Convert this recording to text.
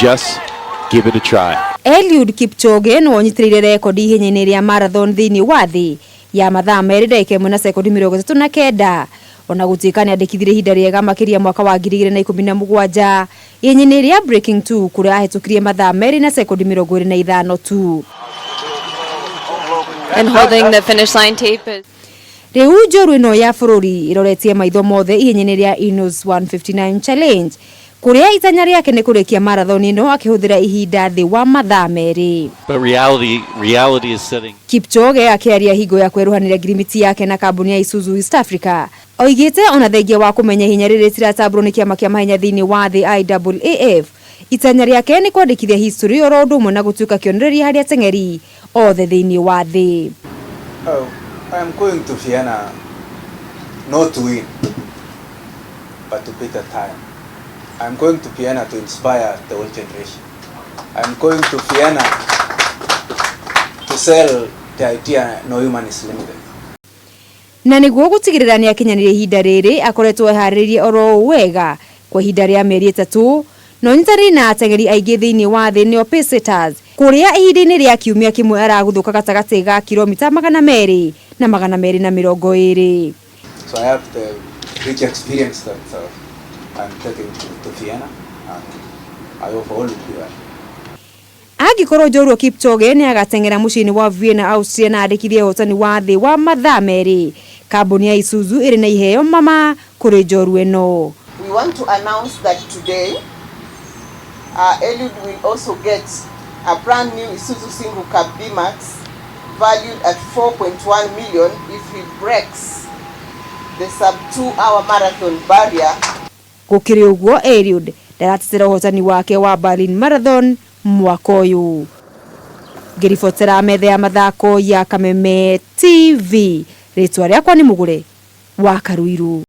just give it a try. Eliud Kipchoge no onyitĩrĩire rekondi ihenya-inĩ rĩa marathon thĩinĩ wa thĩ ya mathaa merĩ ndagĩka 1 na sekondi 39, ona gũtuĩka nĩandĩkithirie ihinda rĩega makĩria mwaka wa 2017 ihenya-inĩ rĩa breaking 2 kũrĩa ahĩtũkirie mathaa merĩ na sekondi 25 tu. And holding the finish line tape is... Rĩu njorua ĩno ya bũrũri ĩroretie maitho mothe ihenya-inĩ rĩa Ineos 159 challenge kũrĩa itanya rĩake nĩ kũrĩkia marathon ĩno akĩhũthĩra ihinda thĩ wa mathaa merĩ. But reality is setting. Kipchoge akĩaria hingo ya kweruhanĩria ngirimiti yake na kambuni ya Isuzu East Africa oigĩte ona thengia wa kũmenya hinya rĩrĩ tiratambũrwo nĩ kĩama kĩa mahenya thĩinĩ wa thĩ IAAF, itanya rĩake nĩ kwandĩkithia history oro ũndũ ũmwe na gũtuĩka kĩonereria harĩ ateng'eri othe thĩinĩ wa thĩ. Oh, I'm going to Vienna not to win, but to beat time. I'm going to Vienna to inspire the whole generation. I'm going to Vienna to sell the idea no human is limited. Na nĩguo gũtigĩrĩra nĩ akinyanĩria ihinda rĩrĩ akoretwo eharĩrĩirie oro wega kwa ihinda rĩa mĩeri 3 no nyitanĩire na ateng'eri aingĩ thĩinĩ wa thĩ nĩo pacesetters kũrĩa ihinda-inĩ rĩa kiumia kĩmwe aragũthũka gatagatĩ ga kilomita 200 na 220. So I have the rich experience that I'm taking to Vienna, and I hope all will be well. Angĩkorwo njorua Kipchoge nĩ agateng'era mũciĩ-inĩ wa Vienna Austria na andĩkithie ũhotani wa thĩ wa mathaa merĩ, kambuni ya Isuzu ĩrĩ na iheo mama kũrĩ njorua ĩno. We want to announce that today Eliud will also get a brand new Isuzu single cab B-Max valued at 4.1 million if he breaks the sub 2-hour marathon barrier. Gũkĩrĩ ũguo Eliud ndaratetera ũhotani wake wa Berlin Marathon mwaka ũyũ. Ngĩribotera metha ya mathako ya Kameme TV, rĩtwa rĩakwa nĩ Mũgũre wa Karuiru.